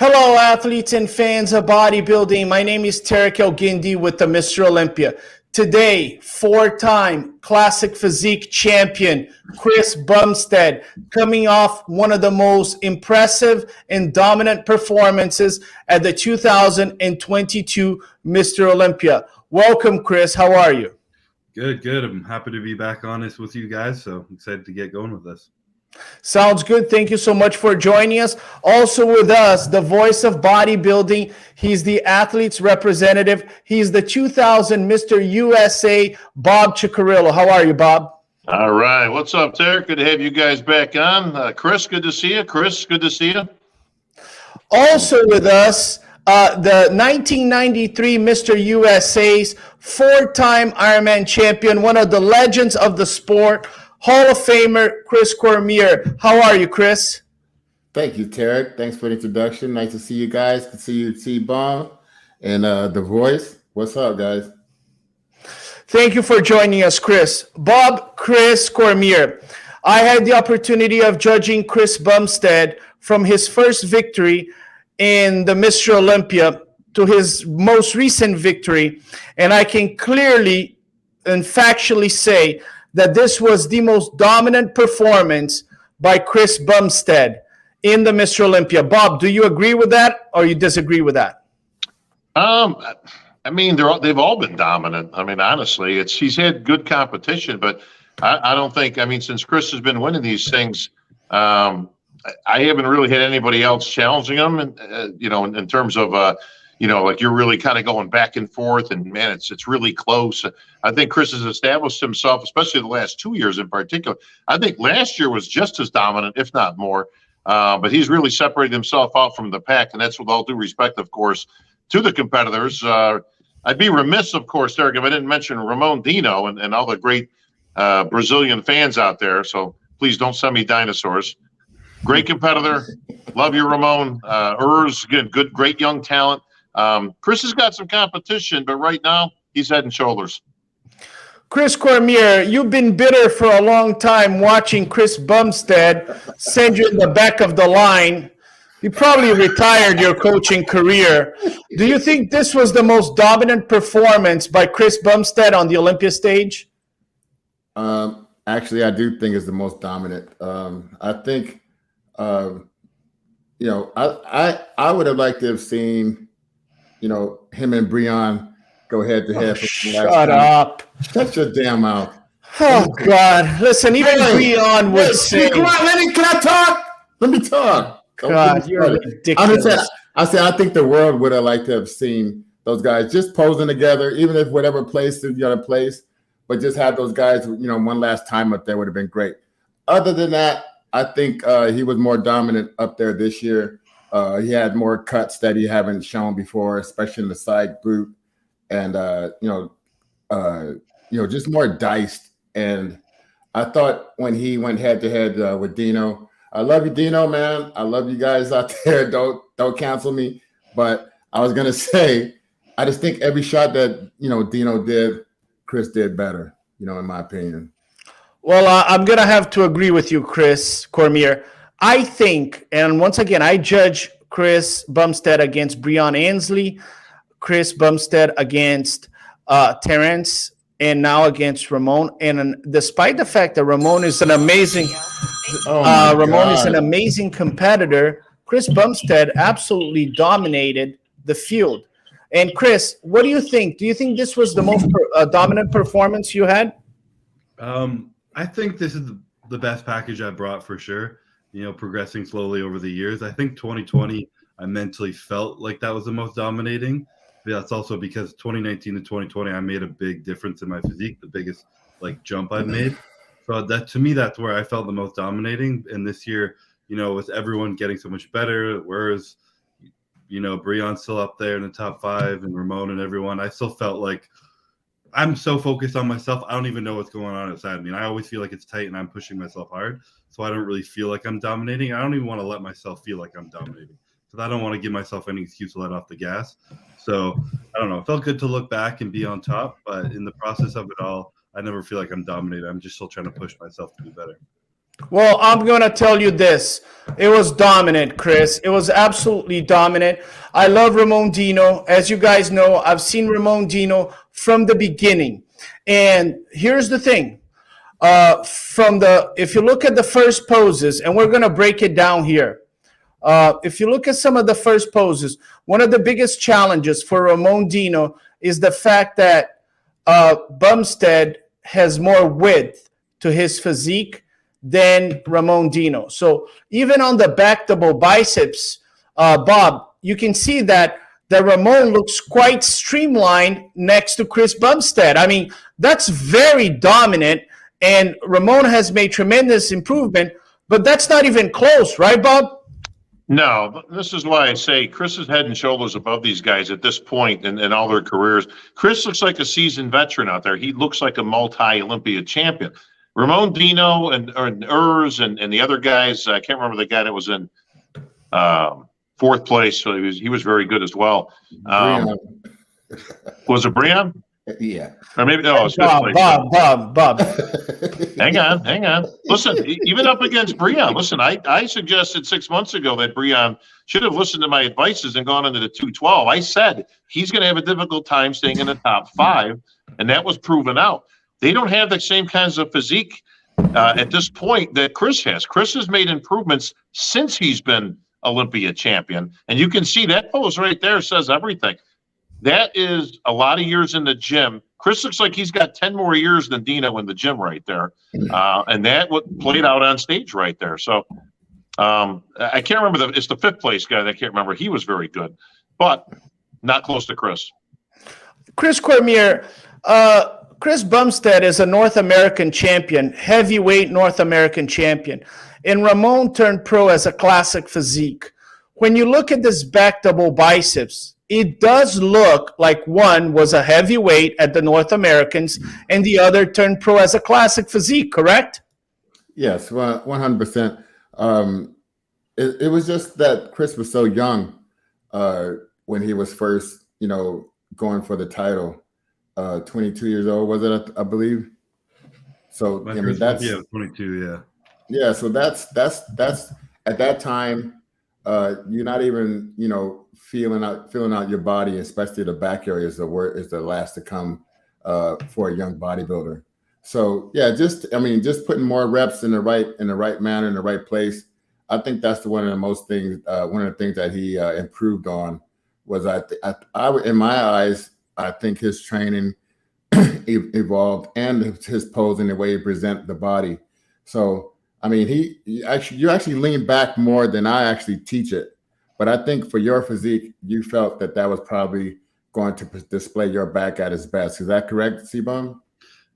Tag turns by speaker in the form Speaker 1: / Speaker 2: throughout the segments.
Speaker 1: Hello, athletes and fans of bodybuilding. My name is Terrick El Guindy with the Mr. Olympia. Today, four-time classic physique champion, Chris Bumstead, coming off one of the most impressive and dominant performances at the 2022 Mr. Olympia. Welcome, Chris. How are you?
Speaker 2: Good. I'm happy to be back on this with you guys, so I'm excited to get going with this.
Speaker 1: Sounds good. Thank you so much for joining us. Also with us, the voice of bodybuilding. He's the athlete's representative. He's the 2000 Mr. USA, Bob Cicherillo. How are you, Bob?
Speaker 3: All right. What's up, Terrick? Good to have you guys back on. Chris, good to see you. Chris, good to see you.
Speaker 1: Also with us, the 1993 Mr. USA's four-time Ironman champion, one of the legends of the sport, Hall of Famer, Chris Cormier. How are you, Chris?
Speaker 4: Thank you, Terrick. Thanks for the introduction. Nice to see you guys. Good to see you, CBUM, and The Voice. What's up, guys?
Speaker 1: Thank you for joining us, Chris. Bob, Chris Cormier. I had the opportunity of judging Chris Bumstead from his first victory in the Mr. Olympia to his most recent victory, and I can clearly and factually say that this was the most dominant performance by Chris Bumstead in the Mr. Olympia. Bob, do you agree with that or you disagree with that?
Speaker 3: I mean, they've all been dominant. I mean, honestly, he's had good competition, but I don't think, I mean, since Chris has been winning these things, I haven't really had anybody else challenging him, and in terms of like you're really kind of going back and forth, and man, it's really close. I think Chris has established himself, especially the last 2 years in particular. I think last year was just as dominant, if not more. But he's really separated himself out from the pack, and that's with all due respect, of course, to the competitors. I'd be remiss, of course, Derek, if I didn't mention Ramon Dino and all the great Brazilian fans out there. So please don't send me dinosaurs. Great competitor. Love you, Ramon. Good, great young talent. Chris has got some competition, but right now he's head and shoulders.
Speaker 1: Chris Cormier, you've been bitter for a long time watching Chris Bumstead send you in the back of the line. You probably retired your coaching career. Do you think this was the most dominant performance by Chris Bumstead on the Olympia stage?
Speaker 4: Actually, I do think it's the most dominant. I think, I would have liked to have seen, him and Breon go head to head.
Speaker 1: Shut up.
Speaker 4: Shut your damn mouth.
Speaker 1: Oh, God. Listen, even Breon would say.
Speaker 4: Can I talk? Let me talk.
Speaker 1: God, you're ridiculous.
Speaker 4: I think the world would have liked to have seen those guys just posing together, even if whatever place is the other place, but just have those guys, one last time up there would have been great. Other than that, I think he was more dominant up there this year. He had more cuts that he haven't shown before, especially in the side group, and just more diced. And I thought when he went head to head with Dino, I love you, Dino, man. I love you guys out there. Don't cancel me. But I was gonna say, I just think every shot that Dino did, Chris did better. In my opinion.
Speaker 1: Well, I'm going to have to agree with you, Chris Cormier. I think, and once again, I judge Chris Bumstead against Breon Ansley, Chris Bumstead against Terrence, and now against Ramon. And despite the fact that Ramon is an amazing competitor, Chris Bumstead absolutely dominated the field. And Chris, what do you think? Do you think this was the most dominant performance you had?
Speaker 2: I think this is the best package I've brought for sure, progressing slowly over the years. I think 2020, I mentally felt like that was the most dominating. But that's also because 2019 to 2020, I made a big difference in my physique, the biggest jump I've made. So that to me, that's where I felt the most dominating. And this year, with everyone getting so much better, whereas, Breon's still up there in the top 5 and Ramon and everyone, I still felt like I'm so focused on myself. I don't even know what's going on outside of me. And I always feel like it's tight and I'm pushing myself hard. So I don't really feel like I'm dominating. I don't even want to let myself feel like I'm dominating because I don't want to give myself any excuse to let off the gas. So I don't know. It felt good to look back and be on top. But in the process of it all, I never feel like I'm dominating. I'm just still trying to push myself to do better.
Speaker 1: Well, I'm going to tell you this. It was dominant, Chris. It was absolutely dominant. I love Ramon Dino. As you guys know, I've seen Ramon Dino from the beginning. And here's the thing. If you look at the first poses, and we're going to break it down here. If you look at some of the first poses, one of the biggest challenges for Ramon Dino is the fact that Bumstead has more width to his physique than Ramon Dino. So even on the back double biceps, Bob, you can see that Ramon looks quite streamlined next to Chris Bumstead. I mean, that's very dominant, and Ramon has made tremendous improvement, but that's not even close, right, Bob?
Speaker 3: No, this is why I say Chris is head and shoulders above these guys at this point in all their careers. Chris looks like a seasoned veteran out there. He looks like a multi-Olympia champion. Ramon Dino and Urs and the other guys, I can't remember the guy that was in fourth place, so he was very good as well. Was it Breon?
Speaker 4: Yeah.
Speaker 3: Or maybe no, it's
Speaker 1: Bob.
Speaker 3: Hang on. Listen, even up against Breon, listen, I suggested 6 months ago that Breon should have listened to my advices and gone into the 212. I said he's going to have a difficult time staying in the top 5, and that was proven out. They don't have the same kinds of physique at this point that Chris has. Chris has made improvements since he's been Olympia champion, and you can see that pose right there says everything. That is a lot of years in the gym. Chris looks like he's got 10 more years than Dino in the gym right there. And that what played out on stage right there. So I can't remember it's the 5th place guy that I can't remember. He was very good, but not close to Chris.
Speaker 1: Chris Cormier, Chris Bumstead is a North American champion, heavyweight North American champion. And Ramon turned pro as a classic physique. When you look at this back double biceps, it does look like one was a heavyweight at the North Americans and the other turned pro as a classic physique, correct?
Speaker 4: Yes, 100%. It was just that Chris was so young when he was first, going for the title. 22 years old, was it? I believe. So that's
Speaker 2: 22. Yeah.
Speaker 4: Yeah. So that's at that time. You're not even, feeling out your body, especially the back area is the last to come for a young bodybuilder. So yeah, just putting more reps in the right manner, in the right place. I think that's one of the things that he improved on was in my eyes, I think his training evolved and his posing, the way he present the body. So you actually lean back more than I actually teach it. But I think for your physique, you felt that was probably going to display your back at its best. Is that correct, CBUM?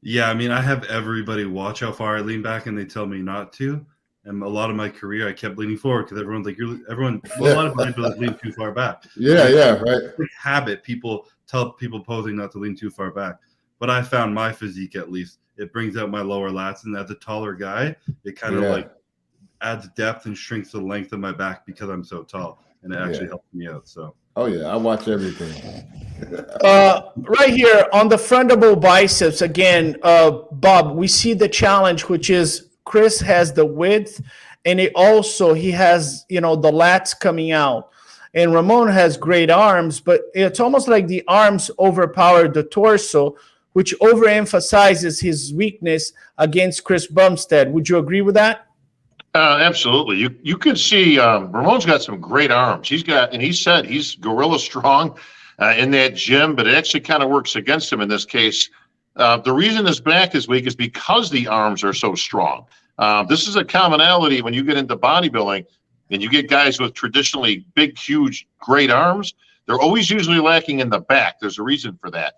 Speaker 2: Yeah, I have everybody watch how far I lean back, and they tell me not to. And a lot of my career, I kept leaning forward because everyone's like, a lot of bodybuilders lean too far back.
Speaker 4: Yeah, right.
Speaker 2: Habit. People tell people posing not to lean too far back. But I found my physique, at least, it brings out my lower lats, and as a taller guy, it kind of adds depth and shrinks the length of my back because I'm so tall, and it actually helps me out. So.
Speaker 4: Oh yeah, I watch everything.
Speaker 1: Right here on the front double biceps again, Bob, we see the challenge, which is Chris has the width, and he has the lats coming out. And Ramon has great arms, but it's almost like the arms overpower the torso, which overemphasizes his weakness against Chris Bumstead. Would you agree with that?
Speaker 3: Absolutely. You could see Ramon's got some great arms. He said he's gorilla strong in that gym, but it actually kind of works against him in this case. The reason his back is weak is because the arms are so strong. This is a commonality when you get into bodybuilding and you get guys with traditionally big, huge, great arms. They're always usually lacking in the back. There's a reason for that.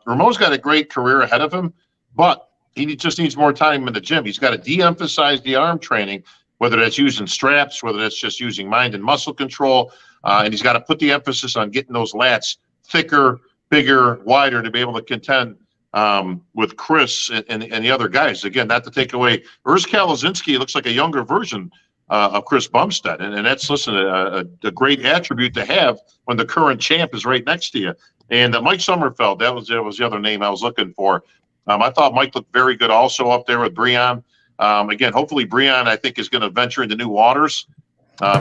Speaker 3: Ramon's got a great career ahead of him, but he just needs more time in the gym. He's got to de-emphasize the arm training, whether that's using straps, whether that's just using mind and muscle control, and he's got to put the emphasis on getting those lats thicker, bigger, wider to be able to contend with Chris and the other guys. Again, not to take away Urs Kalazinski looks like a younger version of Chris Bumstead, and that's a great attribute to have when the current champ is right next to you. And Mike Sommerfeld, that was the other name I was looking for. I thought Mike looked very good also up there with Breon. Again, hopefully Breon, I think, is going to venture into new waters.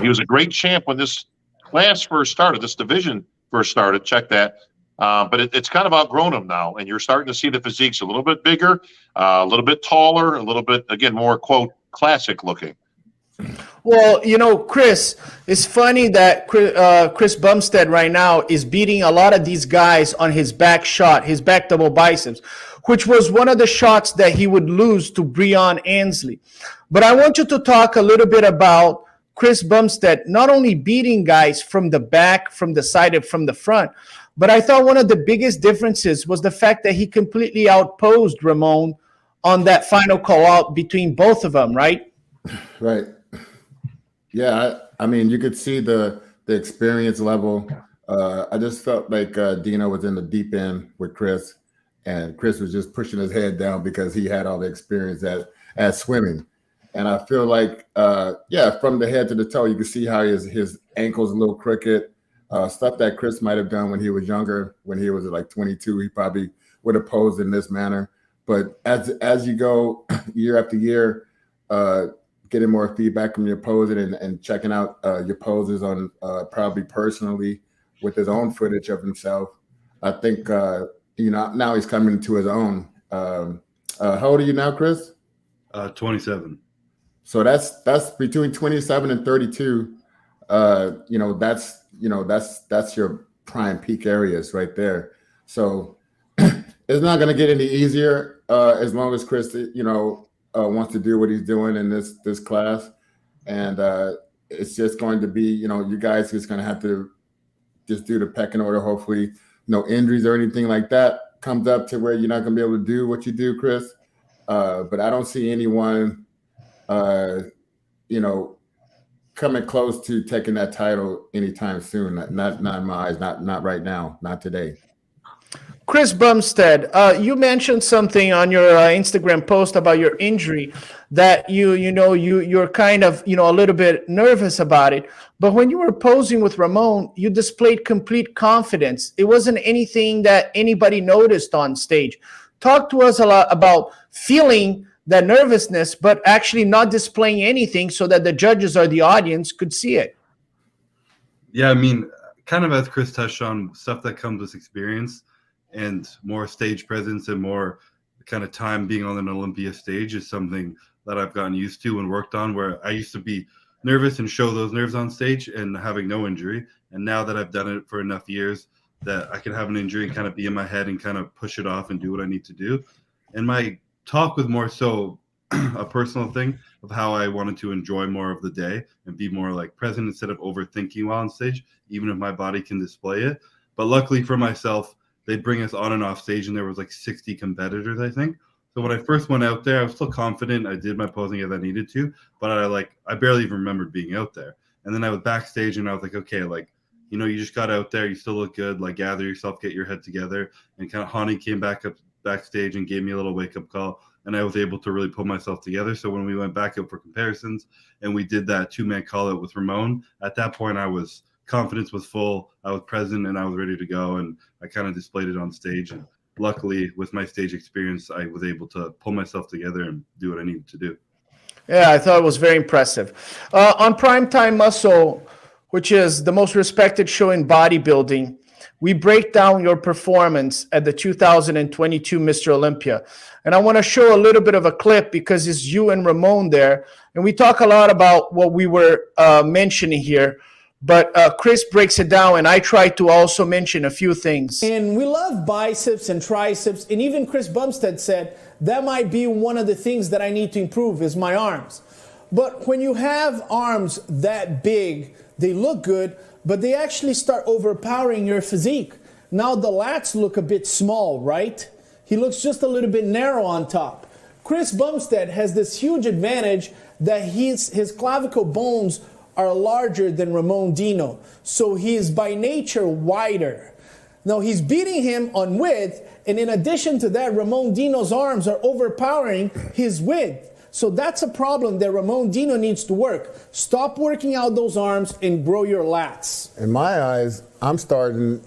Speaker 3: He was a great champ when this class first started, this division first started. Check that. But it's kind of outgrown him now, and you're starting to see the physiques a little bit bigger, a little bit taller, a little bit, again, more, quote, classic looking.
Speaker 1: Well, Chris, it's funny that Chris Bumstead right now is beating a lot of these guys on his back shot, his back double biceps, which was one of the shots that he would lose to Breon Ansley. But I want you to talk a little bit about Chris Bumstead not only beating guys from the back, from the side, and from the front, but I thought one of the biggest differences was the fact that he completely outposed Ramon on that final call out between both of them, right?
Speaker 4: Right. Yeah, I mean, you could see the experience level. I just felt like Dino was in the deep end with Chris, and Chris was just pushing his head down because he had all the experience at swimming. And I feel like, from the head to the toe, you can see how his ankle's a little crooked. Stuff that Chris might have done when he was younger, when he was like 22, he probably would have posed in this manner. But as you go year after year, getting more feedback from your posing and checking out your poses on probably personally with his own footage of himself, I think now he's coming into his own. How old are you now, Chris?
Speaker 2: 27.
Speaker 4: So that's between 27 and 32. That's your prime peak areas right there. So it's not going to get any easier as long as Chris, wants to do what he's doing in this class, and it's just going to be, you guys just going to have to just do the pecking order. Hopefully, no injuries or anything like that comes up to where you're not going to be able to do what you do, Chris. But I don't see anyone, coming close to taking that title anytime soon. Not in my eyes. Not right now. Not today.
Speaker 1: Chris Bumstead, you mentioned something on your Instagram post about your injury that you're kind of a little bit nervous about it. But when you were posing with Ramon, you displayed complete confidence. It wasn't anything that anybody noticed on stage. Talk to us a lot about feeling that nervousness, but actually not displaying anything so that the judges or the audience could see it.
Speaker 2: Yeah, I mean, kind of as Chris touched on, stuff that comes with experience and more stage presence and more kind of time being on an Olympia stage is something that I've gotten used to and worked on, where I used to be nervous and show those nerves on stage and having no injury. And now that I've done it for enough years that I can have an injury and kind of be in my head and kind of push it off and do what I need to do. And my talk was more so a personal thing of how I wanted to enjoy more of the day and be more like present instead of overthinking while on stage, even if my body can display it. But luckily for myself, they'd bring us on and off stage, and there was like 60 competitors, I think. So when I first went out there, I was still confident. I did my posing as I needed to, but I barely even remembered being out there. And then I was backstage, and I was like, okay, like, you just got out there, you still look good, like gather yourself, get your head together. And kind of Hani came back up backstage and gave me a little wake-up call, and I was able to really pull myself together. So when we went back up for comparisons and we did that two-man call-out with Ramon, at that point confidence was full, I was present, and I was ready to go, and I kind of displayed it on stage. And luckily, with my stage experience, I was able to pull myself together and do what I needed to do.
Speaker 1: Yeah, I thought it was very impressive. On Primetime Muscle, which is the most respected show in bodybuilding, we break down your performance at the 2022 Mr. Olympia. And I want to show a little bit of a clip because it's you and Ramon there. And we talk a lot about what we were mentioning here. But Chris breaks it down, and I try to also mention a few things.
Speaker 5: And we love biceps and triceps. And even Chris Bumstead said, that might be one of the things that I need to improve is my arms. But when you have arms that big, they look good, but they actually start overpowering your physique. Now the lats look a bit small, right? He looks just a little bit narrow on top. Chris Bumstead has this huge advantage that his clavicle bones are larger than Ramon Dino. So he is by nature wider. Now he's beating him on width, and in addition to that, Ramon Dino's arms are overpowering his width. So that's a problem that Ramon Dino needs to work. Stop working out those arms and grow your lats.
Speaker 4: In my eyes, I'm starting,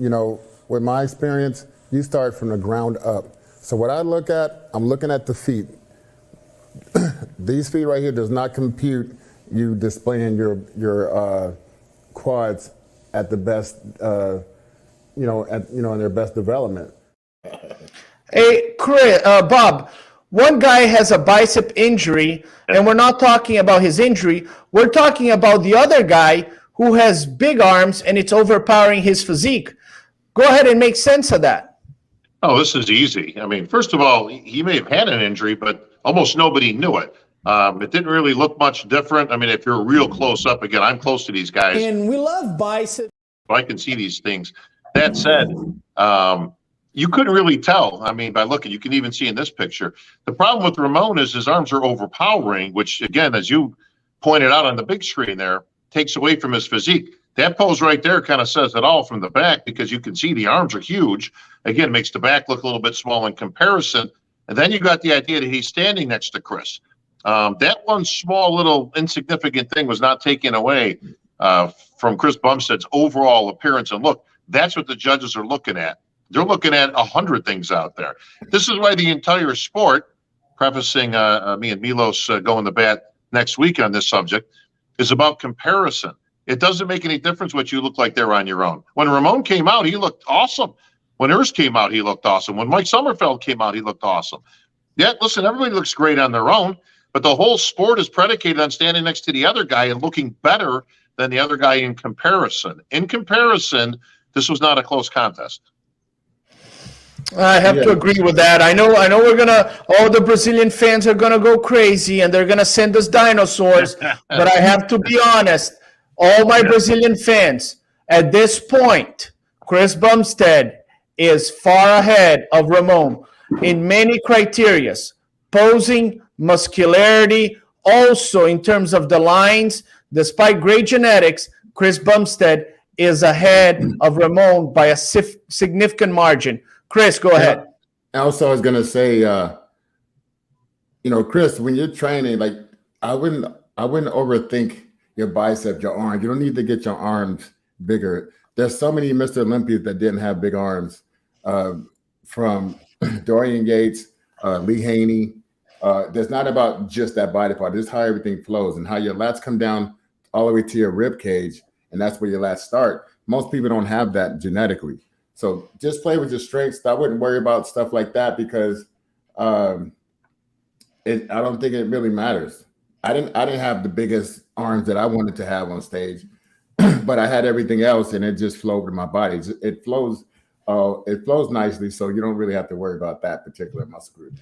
Speaker 4: with my experience, you start from the ground up. So what I look at, I'm looking at the feet. These feet right here does not compute you displaying your quads at the best, in their best development.
Speaker 1: Hey, Chris, Bob, one guy has a bicep injury, and we're not talking about his injury. We're talking about the other guy who has big arms, and it's overpowering his physique. Go ahead and make sense of that.
Speaker 3: Oh, this is easy. I mean, first of all, he may have had an injury, but almost nobody knew it. It didn't really look much different. I mean, if you're real close up, again, I'm close to these guys.
Speaker 5: And we love biceps.
Speaker 3: I can see these things. That said, you couldn't really tell. I mean, by looking, you can even see in this picture. The problem with Ramon is his arms are overpowering, which, again, as you pointed out on the big screen there, takes away from his physique. That pose right there kind of says it all from the back, because you can see the arms are huge. Again, makes the back look a little bit small in comparison. And then you got the idea that he's standing next to Chris. That one small little insignificant thing was not taken away from Chris Bumstead's overall appearance and look. That's what the judges are looking at. They're looking at 100 things out there. This is why the entire sport, prefacing me and Milos going to bat next week on this subject, is about comparison. It doesn't make any difference what you look like there on your own. When Ramon came out, he looked awesome. When Urs came out, he looked awesome. When Mike Sommerfeld came out, he looked awesome. Yeah, listen, everybody looks great on their own, but the whole sport is predicated on standing next to the other guy and looking better than the other guy in comparison. In comparison, this was not a close contest.
Speaker 1: I have to agree with that. I know we're gonna, all the Brazilian fans are gonna go crazy and they're gonna send us dinosaurs, but I have to be honest, all my Brazilian fans, at this point, Chris Bumstead is far ahead of Ramon in many criterias, posing, muscularity, also in terms of the lines. Despite great genetics, Chris Bumstead is ahead of Ramon by a significant margin. Chris, go ahead.
Speaker 4: Also, I was going to say, Chris, when you're training, like I wouldn't overthink your bicep, your arms. You don't need to get your arms bigger. There's so many Mr. Olympians that didn't have big arms, from Dorian Yates, Lee Haney. There's not about just that body part. This is how everything flows and how your lats come down all the way to your rib cage, and that's where your lats start. Most people don't have that genetically. So just play with your strengths. I wouldn't worry about stuff like that because I don't think it really matters. I didn't have the biggest arms that I wanted to have on stage, but I had everything else, and it just flowed to my body. It flows nicely, so you don't really have to worry about that particular muscle group.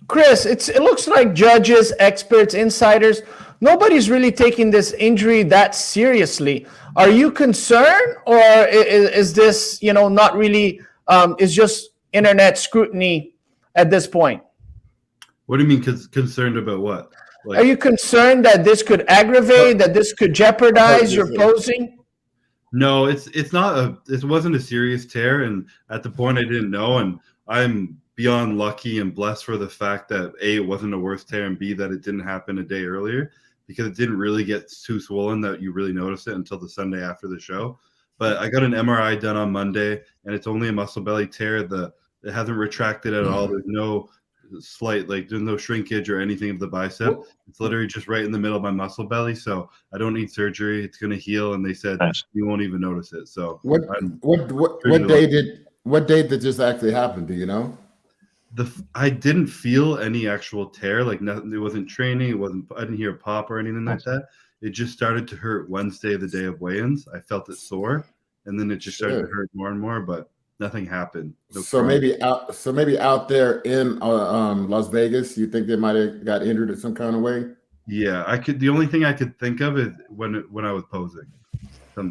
Speaker 1: Chris, it looks like judges, experts, insiders, nobody's really taking this injury that seriously. Are you concerned, or is this, not really, is just internet scrutiny at this point?
Speaker 2: What do you mean concerned about what?
Speaker 1: Are you concerned that this could aggravate, that this could jeopardize your posing?
Speaker 2: No, it wasn't a serious tear, and at the point I didn't know, and I'm beyond lucky and blessed for the fact that A, it wasn't a worse tear, and B, that it didn't happen a day earlier, because it didn't really get too swollen that you really noticed it until the Sunday after the show. But I got an MRI done on Monday, and it's only a muscle belly tear. It hasn't retracted at all. There's no there's no shrinkage or anything of the bicep. It's literally just right in the middle of my muscle belly. So I don't need surgery. It's going to heal. And they said you won't even notice it. So
Speaker 4: what day did this actually happen? Do you know?
Speaker 2: I didn't feel any actual tear, like nothing. It wasn't training. I didn't hear a pop or anything like that. It just started to hurt Wednesday, the day of weigh-ins. I felt it sore, and then it just started to hurt more and more, but nothing happened.
Speaker 4: Maybe out there in Las Vegas, you think they might have got injured in some kind of way?
Speaker 2: Yeah, the only thing I could think of is when I was posing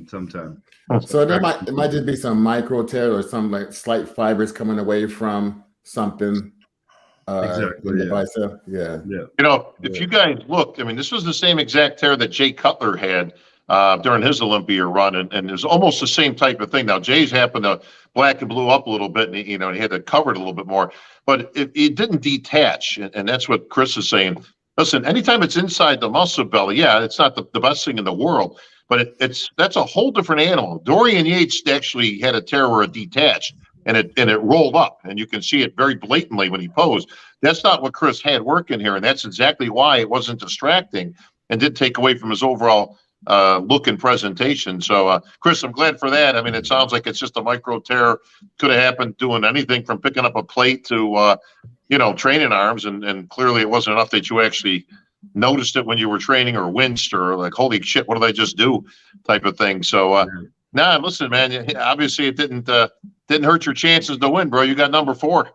Speaker 2: sometime.
Speaker 4: So there might just be some micro tear or some like slight fibers coming away from something
Speaker 2: exactly
Speaker 4: in the bicep. Yeah.
Speaker 3: If you guys looked, I mean, this was the same exact tear that Jay Cutler had during his Olympia run, and it was almost the same type of thing. Now Jay's happened to black and blue up a little bit, and he had to cover it a little bit more, but it didn't detach, and that's what Chris is saying. Listen, anytime it's inside the muscle belly, it's not the best thing in the world, but that's a whole different animal. Dorian Yates actually had a tear where it detached. and it rolled up, and you can see it very blatantly when he posed. That's not what Chris had working here, and that's exactly why it wasn't distracting and didn't take away from his overall look and presentation. So, Chris, I'm glad for that. I mean, it sounds like it's just a micro tear. Could have happened doing anything from picking up a plate to, training arms, and clearly it wasn't enough that you actually noticed it when you were training or winced or like, holy shit, what did I just do type of thing. So, listen, man, obviously it didn't hurt your chances to win, bro. You got number 4.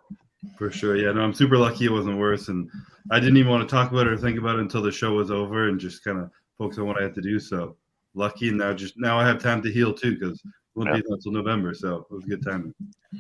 Speaker 2: For sure. Yeah, no, I'm super lucky it wasn't worse. And I didn't even want to talk about it or think about it until the show was over and just kind of focus on what I had to do. So lucky. And now I have time to heal too, because it won't be until November. So it was a good timing.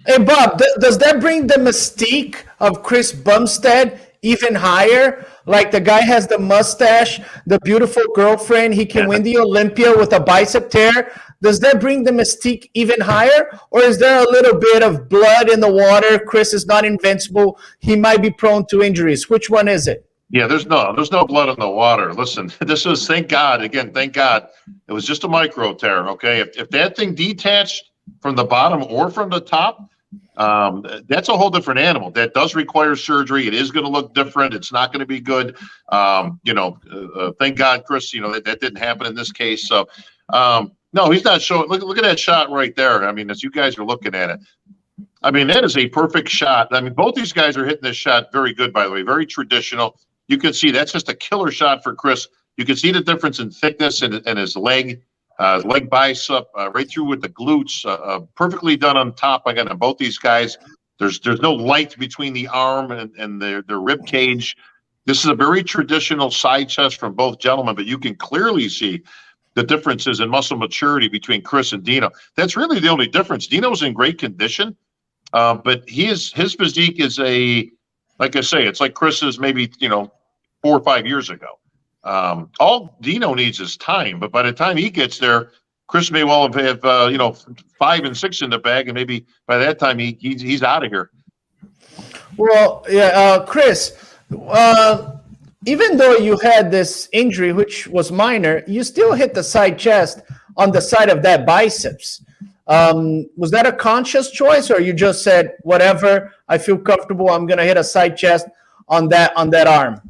Speaker 1: Hey, Bob, does that bring the mystique of Chris Bumstead even higher? Like, the guy has the mustache, the beautiful girlfriend. He can win the Olympia with a bicep tear. Does that bring the mystique even higher? Or is there a little bit of blood in the water? Chris is not invincible. He might be prone to injuries. Which one is it?
Speaker 3: Yeah, there's no blood in the water. Listen, this was, thank God, it was just a micro tear, okay? If that thing detached from the bottom or from the top, that's a whole different animal. That does require surgery. It is going to look different. It's not going to be good. Thank God, Chris, that didn't happen in this case. So, no, he's not showing. Look at that shot right there. I mean, as you guys are looking at it, I mean, that is a perfect shot. I mean, both these guys are hitting this shot very good, by the way, very traditional. You can see that's just a killer shot for Chris. You can see the difference in thickness and his leg bicep, right through with the glutes, perfectly done on top. Again, on both these guys, there's no light between the arm and their rib cage. This is a very traditional side chest from both gentlemen, but you can clearly see the differences in muscle maturity between Chris and Dino. That's really the only difference. Dino's in great condition, but his physique is like I say, it's like Chris's maybe 4 or 5 years ago. All Dino needs is time, but by the time he gets there, Chris may well have 5 and 6 in the bag, and maybe by that time he's out of here.
Speaker 1: Well, yeah, Chris, even though you had this injury, which was minor, you still hit the side chest on the side of that biceps. Was that a conscious choice, or you just said, whatever, I feel comfortable, I'm going to hit a side chest on that arm?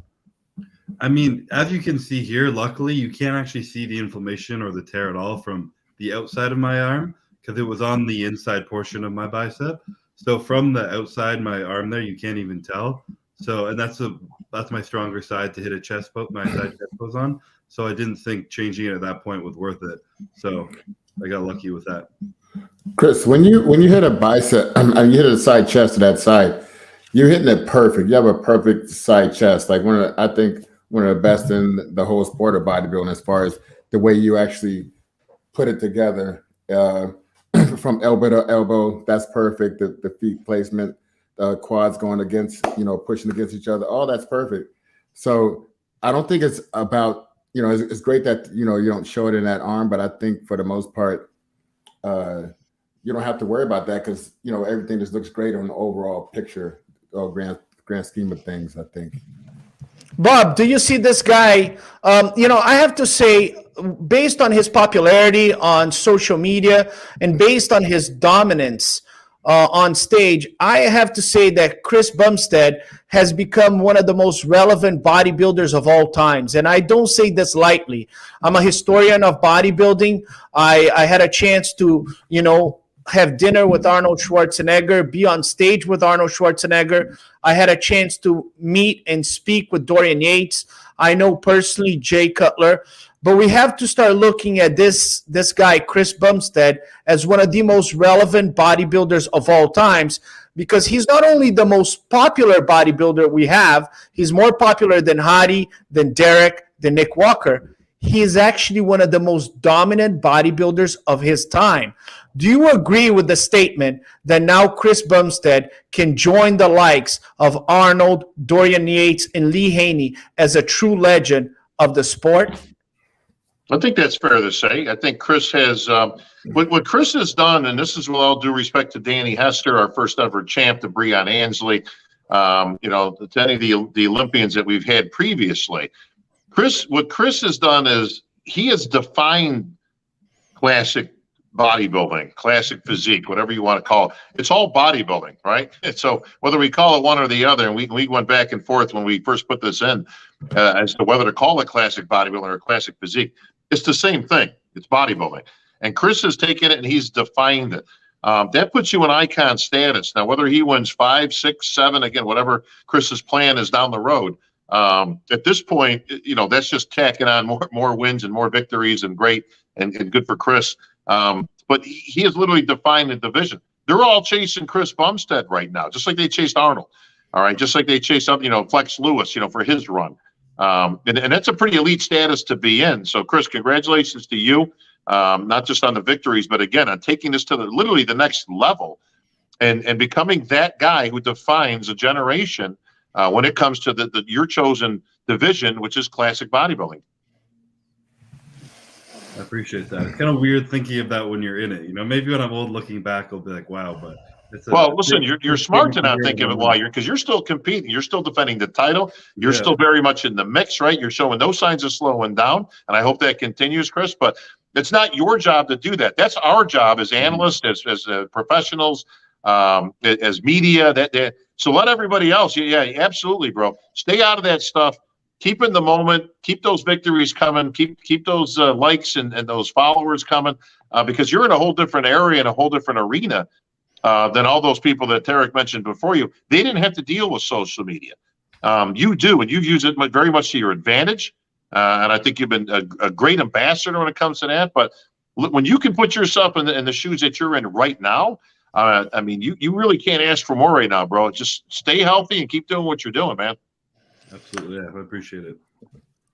Speaker 2: I mean, as you can see here, luckily you can't actually see the inflammation or the tear at all from the outside of my arm, because it was on the inside portion of my bicep. So from the outside my arm there, you can't even tell. So, and that's my stronger side to hit a chest pose, my side chest pose on. So I didn't think changing it at that point was worth it. So I got lucky with that.
Speaker 4: Chris, when you hit a bicep, you hit a side chest to that side, you're hitting it perfect. You have a perfect side chest, like I think one of the best in the whole sport of bodybuilding, as far as the way you actually put it together, from elbow to elbow. That's perfect. The feet placement, the quads going against, pushing against each other. All that's perfect. So I don't think it's about, it's great that, you don't show it in that arm, but I think for the most part, you don't have to worry about that, because, everything just looks great on the overall picture or grand scheme of things, I think.
Speaker 1: Bob, do you see this guy? I have to say, based on his popularity on social media and based on his dominance on stage, I have to say that Chris Bumstead has become one of the most relevant bodybuilders of all times. And I don't say this lightly. I'm a historian of bodybuilding. I had a chance to, have dinner with Arnold Schwarzenegger, be on stage with Arnold Schwarzenegger. I had a chance to meet and speak with Dorian Yates. I know personally Jay Cutler. But we have to start looking at this guy, Chris Bumstead, as one of the most relevant bodybuilders of all times, because he's not only the most popular bodybuilder we have, he's more popular than Hadi, than Derek, than Nick Walker. He is actually one of the most dominant bodybuilders of his time. Do you agree with the statement that now Chris Bumstead can join the likes of Arnold, Dorian Yates, and Lee Haney as a true legend of the sport?
Speaker 3: I think that's fair to say. I think Chris has what Chris has done, and this is with all due respect to Danny Hester, our first ever champ, to Breon Ansley, to any of the Olympians that we've had previously. What Chris has done is he has defined classic bodybuilding, classic physique, whatever you want to call it. It's all bodybuilding, right? So whether we call it one or the other, and we went back and forth when we first put this in as to whether to call it classic bodybuilding or classic physique, it's the same thing. It's bodybuilding. And Chris has taken it and he's defined it. That puts you in icon status. Now, whether he wins 5, 6, 7, again, whatever Chris's plan is down the road, at this point, that's just tacking on more wins and more victories, and great and good for Chris. But he has literally defined the division. They're all chasing Chris Bumstead right now, just like they chased Arnold. All right, just like they chased up, Flex Lewis, for his run. And that's a pretty elite status to be in. So, Chris, congratulations to you, not just on the victories, but again, on taking this to literally the next level and becoming that guy who defines a generation when it comes to your chosen division, which is classic bodybuilding.
Speaker 2: I appreciate that. It's kind of weird thinking of that when you're in it. Maybe when I'm old looking back, I'll be like, wow, but
Speaker 3: listen, you're smart to not think of it while because you're still competing. You're still defending the title. You're still very much in the mix, right? You're showing no signs of slowing down. And I hope that continues, Chris, but it's not your job to do that. That's our job as analysts, as professionals, as media. So let everybody else. Yeah, absolutely, bro. Stay out of that stuff. Keep in the moment. Keep those victories coming. Keep those likes and those followers coming because you're in a whole different area and a whole different arena than all those people that Terrick mentioned before you. They didn't have to deal with social media. You do, and you've used it very much to your advantage. And I think you've been a great ambassador when it comes to that. But when you can put yourself in the shoes that you're in right now, you really can't ask for more right now, bro. Just stay healthy and keep doing what you're doing, man.
Speaker 2: Absolutely, yeah, I appreciate it.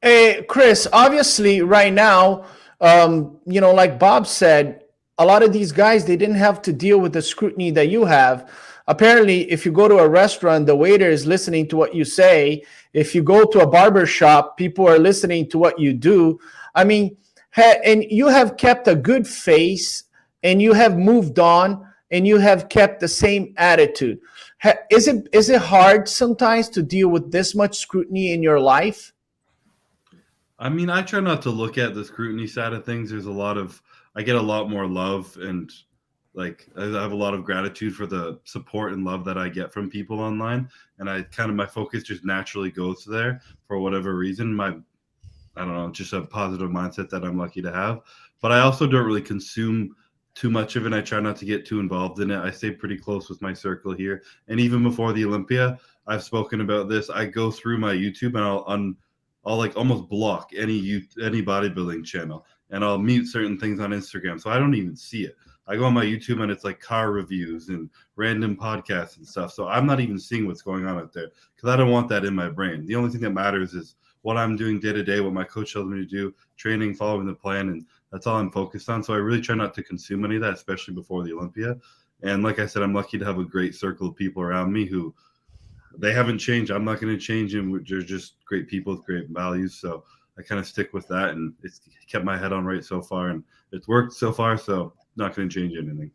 Speaker 1: Hey, Chris, obviously right now, like Bob said, a lot of these guys, they didn't have to deal with the scrutiny that you have. Apparently, if you go to a restaurant, the waiter is listening to what you say. If you go to a barber shop, people are listening to what you do. And you have kept a good face, and you have moved on, and you have kept the same attitude. Is it hard sometimes to deal with this much scrutiny in your life?
Speaker 2: I try not to look at the scrutiny side of things. I get a lot more love, and I have a lot of gratitude for the support and love that I get from people online. And my focus just naturally goes there for whatever reason. Just a positive mindset that I'm lucky to have. But I also don't really consume too much of it. I try not to get too involved in it. I stay pretty close with my circle here. And even before the Olympia, I've spoken about this. I go through my YouTube and I'll almost block any bodybuilding channel, and I'll mute certain things on Instagram. So I don't even see it. I go on my YouTube and it's like car reviews and random podcasts and stuff. So I'm not even seeing what's going on out there because I don't want that in my brain. The only thing that matters is what I'm doing day to day, what my coach tells me to do, training, following the plan, and that's all I'm focused on. So I really try not to consume any of that, especially before the Olympia. And like I said, I'm lucky to have a great circle of people around me who they haven't changed. I'm not going to change them. They're just great people with great values. So I kind of stick with that, and it's kept my head on right so far, and it's worked so far. So not going to change anything.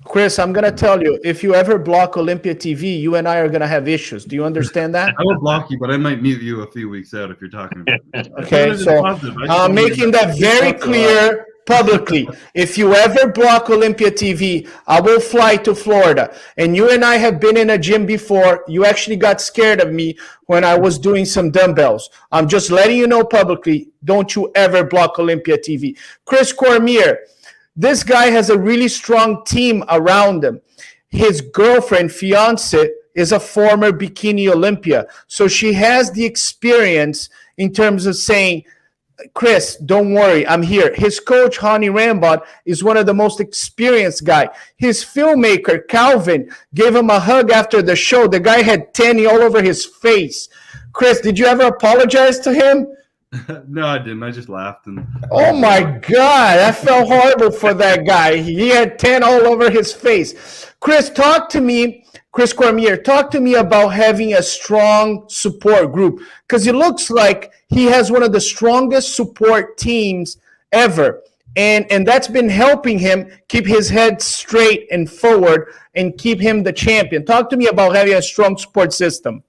Speaker 1: Chris, I'm going to tell you, if you ever block Olympia TV, you and I are going to have issues. Do you understand that?
Speaker 2: I will block you, but I might mute you a few weeks out if you're talking about me.
Speaker 1: Okay, so I'm making that very clear publicly. If you ever block Olympia TV, I will fly to Florida. And you and I have been in a gym before. You actually got scared of me when I was doing some dumbbells. I'm just letting you know publicly, don't you ever block Olympia TV. Chris Cormier, this guy has a really strong team around him. His girlfriend, fiance, is a former bikini Olympia. So she has the experience in terms of saying, Chris, don't worry, I'm here. His coach, Hani Rambod, is one of the most experienced guy. His filmmaker, Calvin, gave him a hug after the show. The guy had tanny all over his face. Chris, did you ever apologize to him?
Speaker 2: No, I didn't. I just laughed.
Speaker 1: Oh, my God. I felt horrible for that guy. He had tan all over his face. Chris, Chris Cormier, talk to me about having a strong support group, because it looks like he has one of the strongest support teams ever. And that's been helping him keep his head straight and forward and keep him the champion. Talk to me about having a strong support system.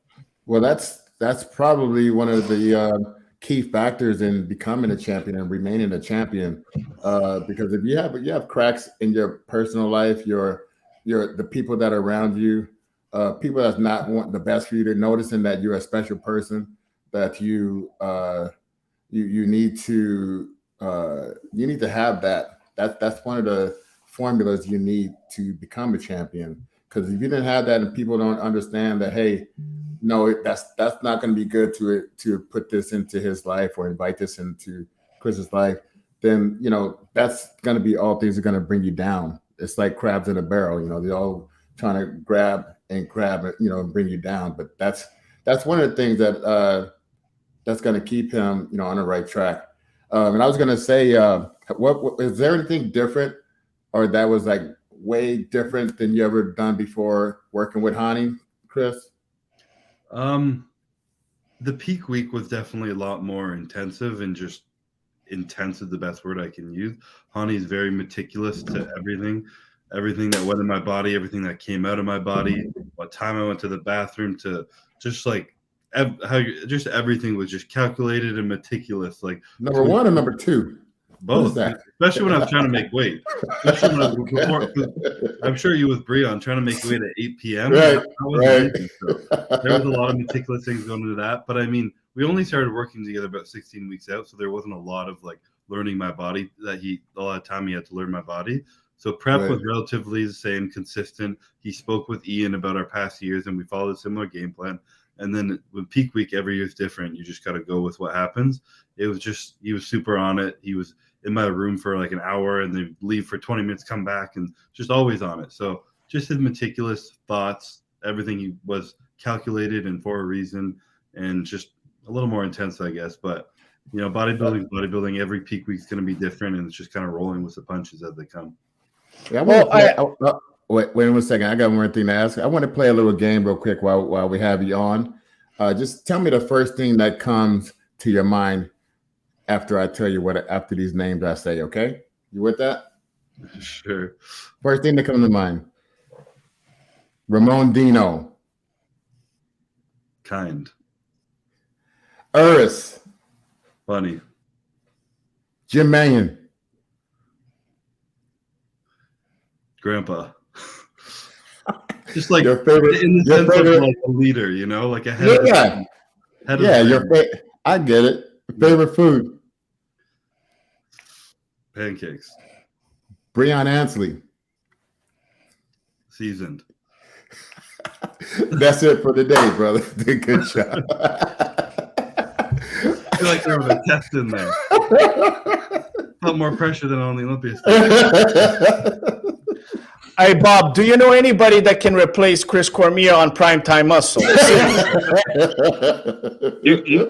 Speaker 4: Well, that's probably one of the key factors in becoming a champion and remaining a champion. Because if you have cracks in your personal life, the people that are around you, people that's not wanting the best for you, to noticing that you're a special person, that you need to have that. That's one of the formulas you need to become a champion. Because if you didn't have that and people don't understand that, hey, no, that's not going to be good to put this into his life or invite this into Chris's life, then, that's going to be all things are going to bring you down. It's like crabs in a barrel, they're all trying to grab it, and bring you down. But that's one of the things that that's going to keep him, on the right track. And I was going to say, what is there anything different, or that was like way different than you ever done before working with Hani, Chris?
Speaker 2: The peak week was definitely a lot more intensive, and just intense is the best word I can use. Hani's very meticulous to everything that went in my body, everything that came out of my body, what time I went to the bathroom, to just like just everything was just calculated and meticulous. Like
Speaker 4: number one or number two?
Speaker 2: Both, especially when I was trying to make weight. Especially when I'm sure you with Breon trying to make weight at 8 p.m.
Speaker 4: Right.
Speaker 2: So there was a lot of meticulous things going into that. But I mean, we only started working together about 16 weeks out, so there wasn't a lot of like learning my body. A lot of time he had to learn my body. So prep was relatively the same, consistent. He spoke with Ian about our past years, and we followed a similar game plan. And then with peak week, every year is different. You just got to go with what happens. It was just, he was super on it. He was in my room for like an hour and then leave for 20 minutes, come back, and just always on it. So just his meticulous thoughts, everything, he was calculated and for a reason, and just a little more intense, I guess. But, bodybuilding, every peak week is going to be different, and it's just kind of rolling with the punches as they come.
Speaker 4: Yeah, wait 1 second. I got one more thing to ask. I want to play a little game real quick while we have you on. Just tell me the first thing that comes to your mind after I tell you after these names I say, okay? You with that?
Speaker 2: Sure.
Speaker 4: First thing that comes to mind. Ramon Dino.
Speaker 2: Kind.
Speaker 4: Uris.
Speaker 2: Funny.
Speaker 4: Jim Mannion.
Speaker 2: Grandpa. Just like
Speaker 4: your favorite,
Speaker 2: in the sense of like a leader, like a head.
Speaker 4: I get it. Favorite food?
Speaker 2: Pancakes.
Speaker 4: Breon Ansley.
Speaker 2: Seasoned.
Speaker 4: That's it for the day, brother. Good job.
Speaker 2: I feel like there was a test in there. Felt more pressure than on the Olympia stage.
Speaker 1: Hey, Bob, do you know anybody that can replace Chris Cormier on Primetime Muscle?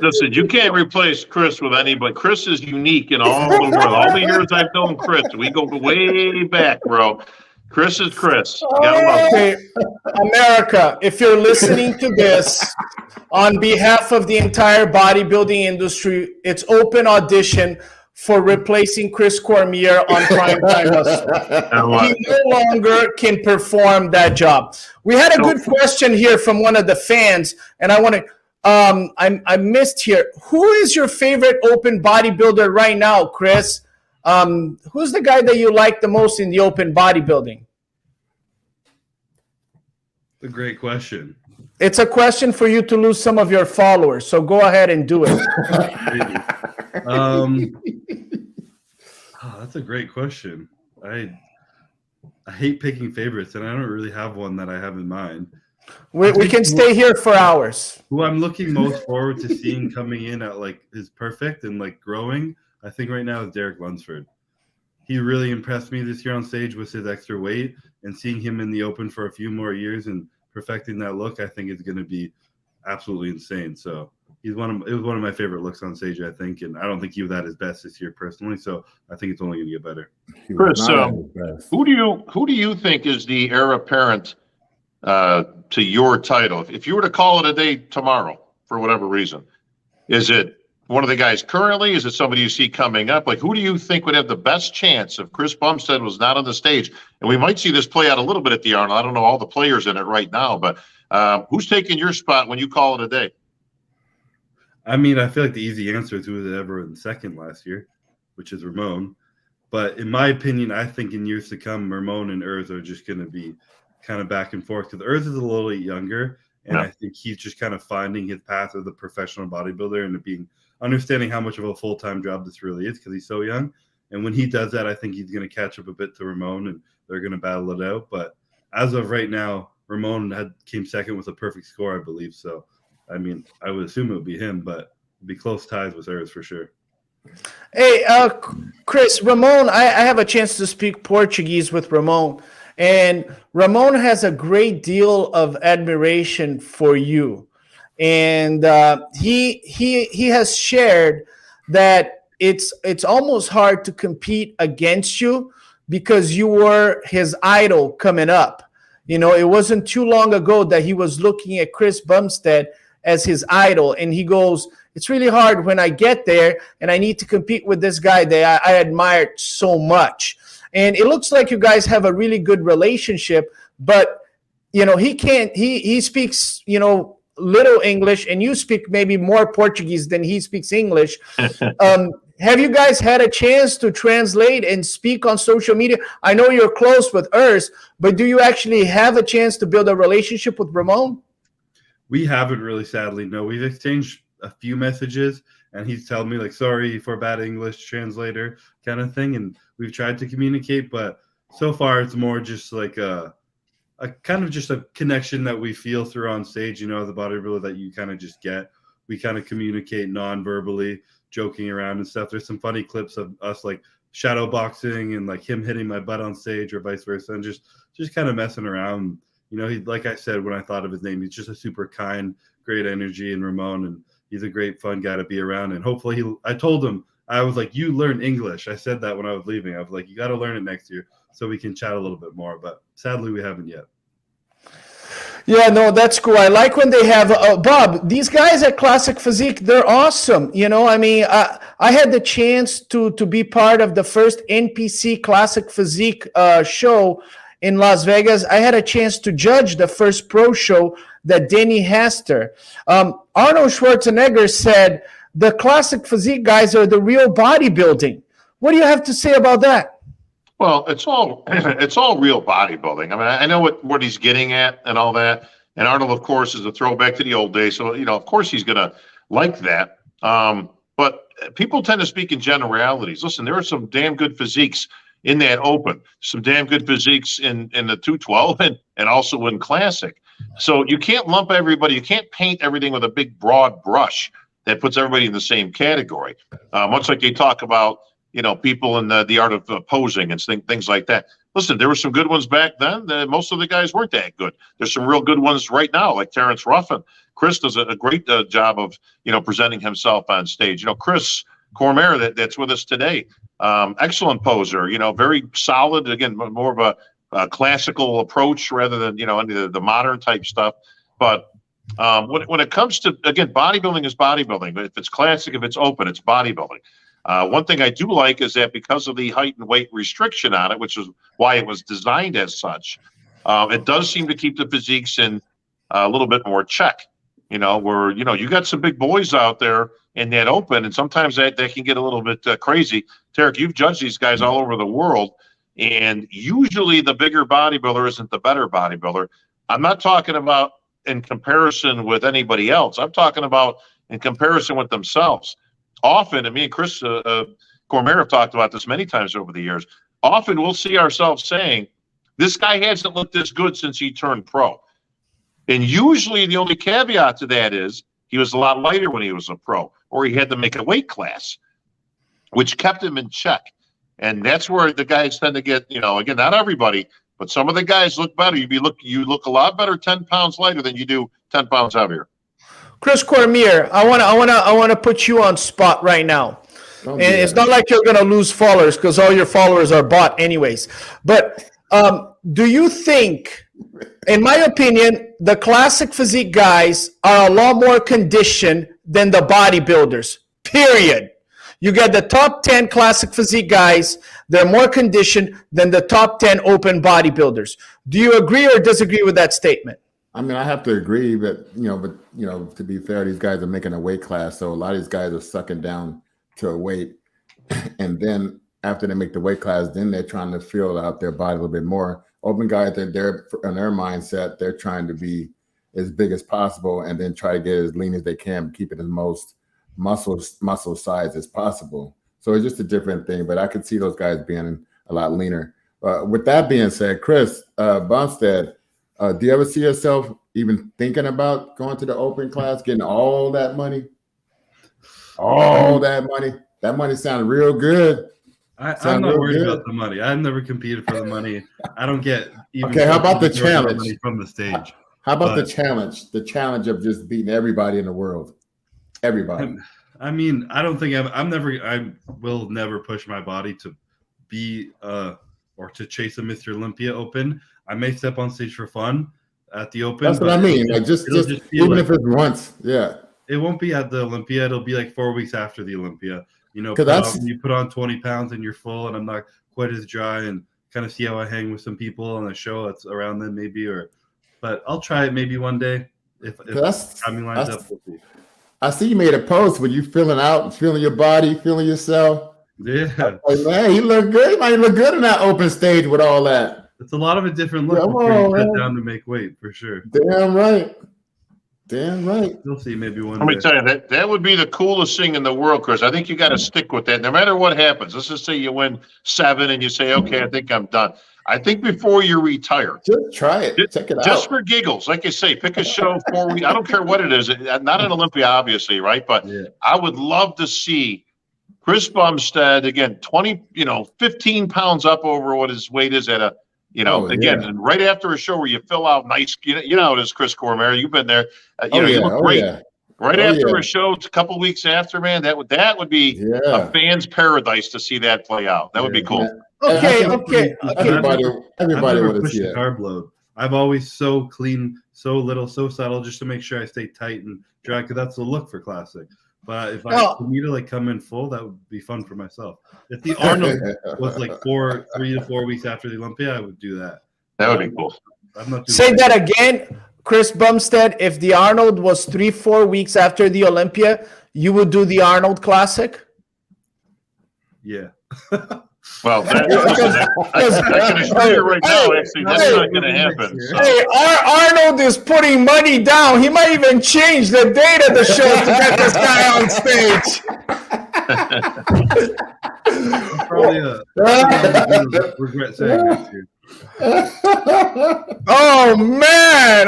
Speaker 3: Listen, you can't replace Chris with anybody. Chris is unique in all the world. All the years I've known Chris, we go way back, bro. Chris is Chris. You gotta love him.
Speaker 1: Okay, America, if you're listening to this, on behalf of the entire bodybuilding industry, it's open audition for replacing Chris Cormier on Primetime Muscle. He no longer can perform that job. We had a good question here from one of the fans, and I want to I missed here. Who is your favorite open bodybuilder right now, Chris? Who's the guy that you like the most in the open bodybuilding?
Speaker 2: A great question.
Speaker 1: It's a question for you to lose some of your followers, so go ahead and do it.
Speaker 2: That's a great question. I hate picking favorites, and I don't really have one that I have in mind.
Speaker 1: We can stay here for hours.
Speaker 2: Who I'm looking most forward to seeing coming in at like is perfect and like growing, I think right now is Derek Lunsford. He really impressed me this year on stage with his extra weight, and seeing him in the open for a few more years and perfecting that look, I think is going to be absolutely insane. So it was one of my favorite looks on stage, I think, and I don't think he was at his best this year personally. So I think it's only going to get better.
Speaker 3: Chris, who do you think is the heir apparent to your title? If you were to call it a day tomorrow for whatever reason, is it one of the guys currently? Is it somebody you see coming up? Like, who do you think would have the best chance if Chris Bumstead was not on the stage? And we might see this play out a little bit at the Arnold. I don't know all the players in it right now, but who's taking your spot when you call it a day?
Speaker 2: I mean, I feel like the easy answer is who was ever in second last year, which is Ramon. But in my opinion, I think in years to come, Ramon and Urs are just going to be kind of back and forth because Urs is a little bit younger, and I think he's just kind of finding his path as a professional bodybuilder and understanding how much of a full-time job this really is because he's so young. And when he does that, I think he's going to catch up a bit to Ramon, and they're going to battle it out. But as of right now, Ramon came second with a perfect score, I believe. So, I mean, I would assume it would be him, but it'd be close ties with Urs for sure.
Speaker 1: Hey, Chris, Ramon, I have a chance to speak Portuguese with Ramon, and Ramon has a great deal of admiration for you. And he has shared that it's almost hard to compete against you because you were his idol coming up. You know, it wasn't too long ago that he was looking at Chris Bumstead as his idol, and he goes, it's really hard when I get there and I need to compete with this guy that I admired so much. And it looks like you guys have a really good relationship, but, you know, he speaks, you know, little English, and you speak maybe more Portuguese than he speaks English. Have you guys had a chance to translate and speak on social media? I know you're close with Urs, but do you actually have a chance to build a relationship with Ramon?
Speaker 2: We haven't really, sadly. No, we've exchanged a few messages, and he's telling me like, sorry for bad English translator kind of thing. And we've tried to communicate, but so far it's more just like a kind of just a connection that we feel through on stage, you know, the bodybuilder that you kind of just get. We kind of communicate non-verbally, joking around and stuff. There's some funny clips of us like shadow boxing and like him hitting my butt on stage or vice versa, and just kind of messing around. You know, he, like I said, when I thought of his name, he's just a super kind, great energy, and Ramon, and he's a great fun guy to be around. And hopefully I told him, I was like, you learn English. I said that when I was leaving. I was like, you got to learn it next year so we can chat a little bit more. But sadly, we haven't yet.
Speaker 1: Yeah, no, that's cool. I like when they have Bob. These guys at Classic Physique, they're awesome. You know, I mean, I had the chance to be part of the first NPC Classic Physique show in Las Vegas. I had a chance to judge the first pro show that Denny Hester. Arnold Schwarzenegger said the Classic Physique guys are the real bodybuilding. What do you have to say about that?
Speaker 3: Well, it's all real bodybuilding. I mean, I know what he's getting at and all that. And Arnold, of course, is a throwback to the old days. So, you know, of course he's going to like that. But people tend to speak in generalities. Listen, there are some damn good physiques in that open, some damn good physiques in the 212 and also in classic. So you can't lump everybody. You can't paint everything with a big broad brush that puts everybody in the same category. Much like they talk about, you know, people in the art of posing and things like that. Listen, there were some good ones back then. Most of the guys weren't that good. There's some real good ones right now, like Terrence Ruffin. Chris does a great job of, you know, presenting himself on stage. You know, Chris Cormier, that's with us today. Excellent poser, you know, very solid. Again, more of a classical approach rather than, you know, any of the modern type stuff. But when it comes to, again, bodybuilding is bodybuilding. If it's classic, if it's open, it's bodybuilding. One thing I do like is that because of the height and weight restriction on it, which is why it was designed as such, it does seem to keep the physiques in a little bit more check. You know, where, you know, you got some big boys out there in that open, and sometimes that can get a little bit crazy. Terrick, you've judged these guys all over the world, and usually the bigger bodybuilder isn't the better bodybuilder. I'm not talking about in comparison with anybody else. I'm talking about in comparison with themselves. Often, and me and Chris Cormier have talked about this many times over the years, often we'll see ourselves saying, this guy hasn't looked this good since he turned pro. And usually the only caveat to that is he was a lot lighter when he was a pro, or he had to make a weight class, which kept him in check. And that's where the guys tend to get, you know, again, not everybody, but some of the guys look better. You look a lot better 10 pounds lighter than you do 10 pounds heavier.
Speaker 1: Chris Cormier, I want to put you on spot right now. And it's not like you're going to lose followers because all your followers are bought anyways. But do you think, in my opinion, the Classic Physique guys are a lot more conditioned than the bodybuilders, period? You get the top 10 Classic Physique guys, they're more conditioned than the top 10 open bodybuilders. Do you agree or disagree with that statement?
Speaker 4: I mean, I have to agree, but to be fair, these guys are making a weight class, so a lot of these guys are sucking down to a weight, and then after they make the weight class, then they're trying to feel out their body a little bit more. Open guys, they're in their mindset, they're trying to be as big as possible, and then try to get as lean as they can, keep it as most muscle size as possible. So it's just a different thing, but I could see those guys being a lot leaner. With that being said, Chris Bumstead, do you ever see yourself even thinking about going to the open class, getting all that money? All that money. That money sounded real good.
Speaker 2: I'm not worried about the money. I've never competed for the money. I don't get even.
Speaker 4: Okay, how about the challenge
Speaker 2: money from the stage?
Speaker 4: How about the challenge? The challenge of just beating everybody in the world. Everybody.
Speaker 2: I mean, I don't think I will never push my body to be or to chase a Mr. Olympia Open. I may step on stage for fun at the Open.
Speaker 4: That's what I mean. Like just even if it's once, yeah.
Speaker 2: It won't be at the Olympia. It'll be like 4 weeks after the Olympia. You put on 20 pounds and you're full, and I'm not quite as dry, and kind of see how I hang with some people on a show that's around then maybe, but I'll try it maybe one day if timing lines up. We'll see.
Speaker 4: I see you made a post when you feeling your body, feeling yourself.
Speaker 2: Yeah.
Speaker 4: Like, man, you look good. You might look good in that open stage with all that.
Speaker 2: It's a lot of a different look before you cut down to make weight, for sure.
Speaker 4: Damn right. Damn right.
Speaker 2: You'll see maybe one day.
Speaker 3: Let me tell you, that would be the coolest thing in the world, Chris. I think you got to stick with that no matter what happens. Let's just say you win 7 and you say, okay, I think I'm done. I think before you retire,
Speaker 4: just try it. Check it out.
Speaker 3: Just for giggles. Like I say, pick a show 4 weeks. I don't care what it is. Not an Olympia, obviously, right? But yeah. I would love to see Chris Bumstead, again, 15 pounds up over what his weight is at a, and right after a show where you fill out nice, you know, it is Chris Cormier. You've been there. You look great. Yeah. Right after a show, it's a couple weeks after, man, that would be a fan's paradise to see that play out. That would be cool.
Speaker 4: Okay. Everybody would see it.
Speaker 2: Carb load. I've always so clean, so little, so subtle, just to make sure I stay tight and dry, because that's the look for classic. But if I need to come in full, that would be fun for myself. If the Arnold was 3 to 4 weeks after the Olympia, I would do that.
Speaker 3: That would be cool.
Speaker 1: Say that again, Chris Bumstead. If the Arnold was 3-4 weeks after the Olympia, you would do the Arnold Classic?
Speaker 2: Yeah.
Speaker 3: Well, I can assure you right now, actually, that's not going to happen. So.
Speaker 1: Hey, Arnold is putting money down. He might even change the date of the show to get this guy on stage.
Speaker 2: Probably regret saying that too.
Speaker 1: Oh man.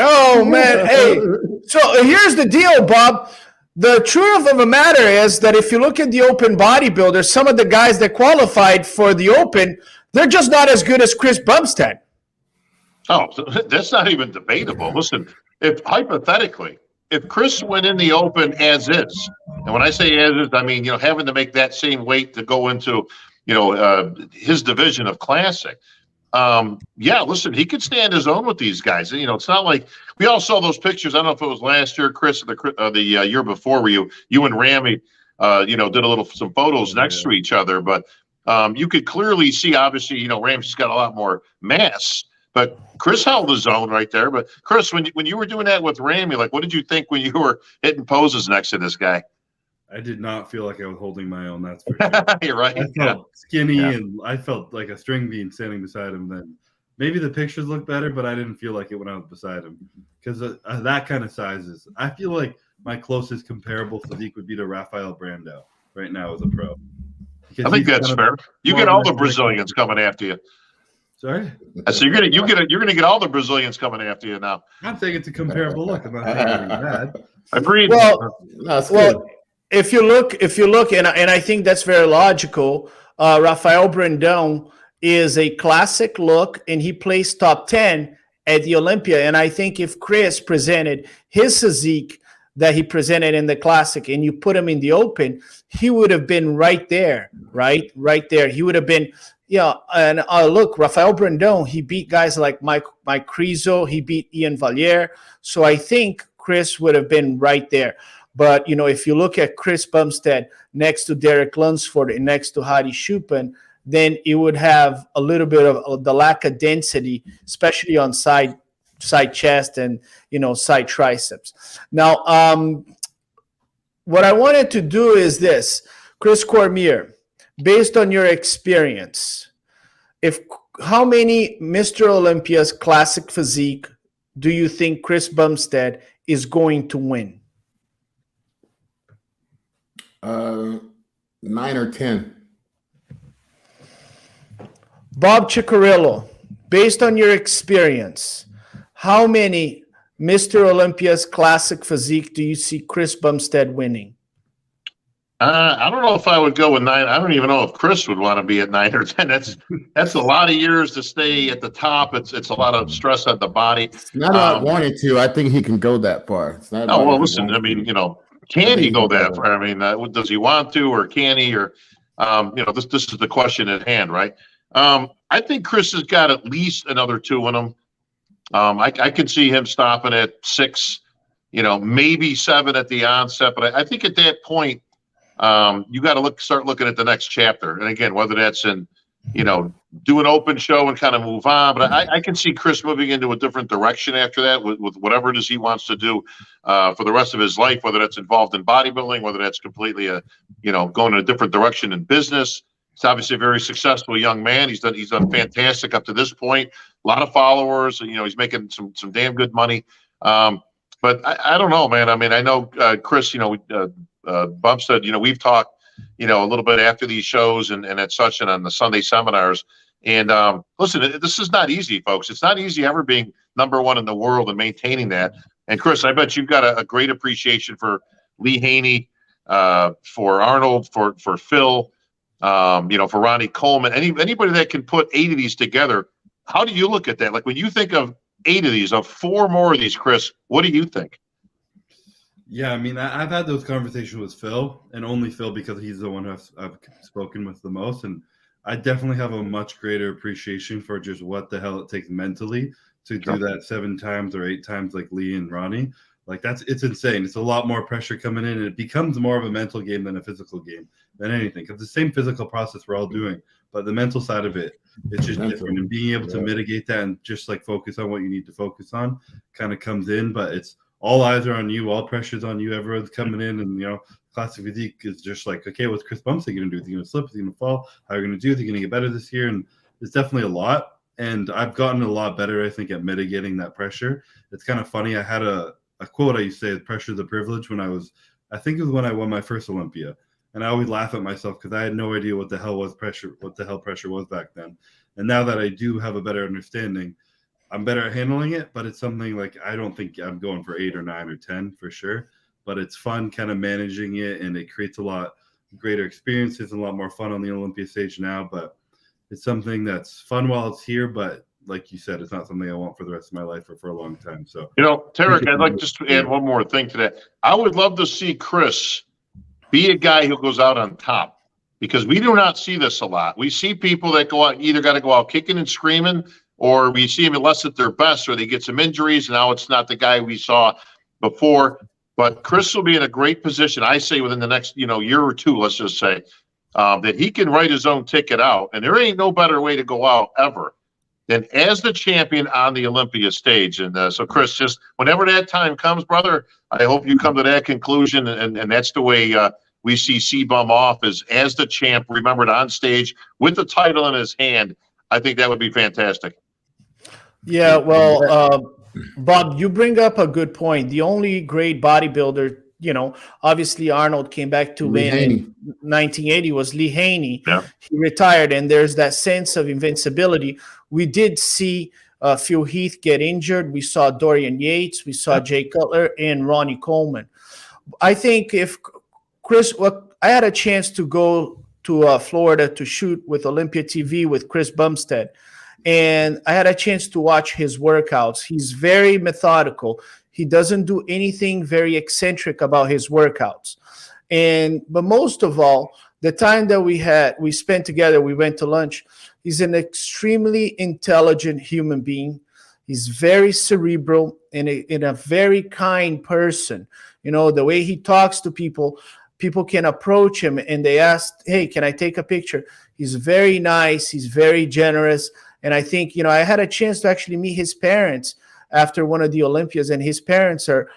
Speaker 1: Hey, so here's the deal, Bob. The truth of the matter is that if you look at the open bodybuilders, some of the guys that qualified for the open, they're just not as good as Chris Bumstead.
Speaker 3: Oh, that's not even debatable. Listen, if Chris went in the open as is, and when I say as is, I mean, having to make that same weight to go into, his division of classic. Listen, he could stand his own with these guys. It's not like we all saw those pictures. I don't know if it was last year, Chris, or the year before, where you and Ramy, did some photos next to each other. But you could clearly see, obviously, Ramy's got a lot more mass, but Chris held his own right there. But Chris, when you were doing that with Ramy, what did you think when you were hitting poses next to this guy?
Speaker 2: I did not feel like I was holding my own. That's for sure.
Speaker 3: You're right.
Speaker 2: I felt skinny, and I felt like a string bean standing beside him. Then maybe the pictures look better, but I didn't feel like it when I was beside him, because that kind of sizes. I feel like my closest comparable physique would be to Rafael Brandao right now as a pro.
Speaker 3: I think that's fair. You get all the Brazilians coming after you.
Speaker 2: Sorry.
Speaker 3: So you're gonna get all the Brazilians coming after you now.
Speaker 2: I'm saying it's a comparable look. I'm not saying anything bad.
Speaker 3: Agreed.
Speaker 1: Well, if you look, and I think that's very logical. Rafael Brandão is a classic look, and he placed top 10 at the Olympia. And I think if Chris presented his physique that he presented in the classic, and you put him in the open, he would have been right there, right there. He would have been, And look, Rafael Brandão, he beat guys like Mike Crizo, he beat Ian Valliere. So I think Chris would have been right there. But, if you look at Chris Bumstead next to Derek Lunsford and next to Hadi Choopan, then it would have a little bit of the lack of density, especially on side side chest and, side triceps. Now, what I wanted to do is this, Chris Cormier, based on your experience, how many Mr. Olympia's classic physique do you think Chris Bumstead is going to win?
Speaker 4: 9 or 10.
Speaker 1: Bob Ciccarillo, based on your experience, how many Mr. Olympia's classic physique do you see Chris Bumstead winning?
Speaker 3: I don't know if I would go with 9. I don't even know if Chris would want to be at 9 or 10. That's a lot of years to stay at the top. It's a lot of stress on the body.
Speaker 4: It's not about wanting to. I think he can go that far. It's not
Speaker 3: no, well, listen. I mean, can he go that far? I mean, does he want to, or can he? Or this is the question at hand, right? I think Chris has got at least another 2 in him. I can see him stopping at 6, maybe 7 at the onset. But I think at that point, you got to start looking at the next chapter. And again, whether that's in, do an open show and kind of move on. But I can see Chris moving into a different direction after that with whatever it is he wants to do for the rest of his life, whether that's involved in bodybuilding, whether that's completely going in a different direction in business. He's obviously a very successful young man. He's done fantastic up to this point. A lot of followers. He's making some damn good money. But I don't know, man. I mean, I know Chris. Bumstead. We've talked. A little bit after these shows and at such and on the Sunday seminars. And listen, this is not easy, folks. It's not easy ever being number 1 in the world and maintaining that. And Chris, I bet you've got a great appreciation for Lee Haney, for Arnold, for Phil. For Ronnie Coleman, anybody that can put 8 of these together. How do you look at that? Like when you think of 8 of these, of 4 more of these, Chris, what do you think?
Speaker 2: Yeah, I mean, I've had those conversations with Phil, and only Phil because he's the one who I've spoken with the most. And I definitely have a much greater appreciation for just what the hell it takes mentally to do that 7 times or 8 times like Lee and Ronnie. Like it's insane. It's a lot more pressure coming in, and it becomes more of a mental game than a physical game than anything. Because the same physical process we're all doing, but the mental side of it, it's just different. And being able to mitigate that and just like focus on what you need to focus on kind of comes in. But it's all eyes are on you, all pressure's on you. Everyone's coming in, and classic physique is just like, okay, what's Chris Bumstead going to do? Is he going to slip? Is he going to fall? How are you going to do? Is he going to get better this year? And it's definitely a lot. And I've gotten a lot better, I think, at mitigating that pressure. It's kind of funny. I had a quote I used to say, pressure is a privilege, I think it was when I won my first Olympia. And I always laugh at myself because I had no idea what the hell pressure was back then. And now that I do have a better understanding, I'm better at handling it, but it's something like I don't think I'm going for 8 or 9 or 10 for sure. But it's fun kind of managing it, and it creates a lot greater experiences and a lot more fun on the Olympia stage now. But it's something that's fun while it's here, but like you said, it's not something I want for the rest of my life or for a long time. So,
Speaker 3: Terrick, I'd like just to add one more thing to that. I would love to see Chris be a guy who goes out on top, because we do not see this a lot. We see people that go out, either got to go out kicking and screaming, or we see them less at their best, or they get some injuries, and now it's not the guy we saw before. But Chris will be in a great position, I say, within the next year or 2, let's just say, that he can write his own ticket out. And there ain't no better way to go out ever than as the champion on the Olympia stage. And so, Chris, just whenever that time comes, brother, I hope you come to that conclusion. And that's the way we see CBUM off, as the champ, remembered on stage with the title in his hand. I think that would be fantastic.
Speaker 1: Yeah, well, Bob, you bring up a good point. The only great bodybuilder, obviously Arnold came back to win in 1980 was Lee Haney.
Speaker 3: Yeah.
Speaker 1: He retired, and there's that sense of invincibility. We did see Phil Heath get injured. We saw Dorian Yates. We saw Jay Cutler and Ronnie Coleman. I think if I had a chance to go to Florida to shoot with Olympia TV with Chris Bumstead, and I had a chance to watch his workouts. He's very methodical. He doesn't do anything very eccentric about his workouts. But most of all, the time that we spent together, we went to lunch. He's an extremely intelligent human being. He's very cerebral and a very kind person. The way he talks to people can approach him and they ask, hey, can I take a picture? He's very nice. He's very generous. And I think, I had a chance to actually meet his parents after one of the Olympias, and his parents are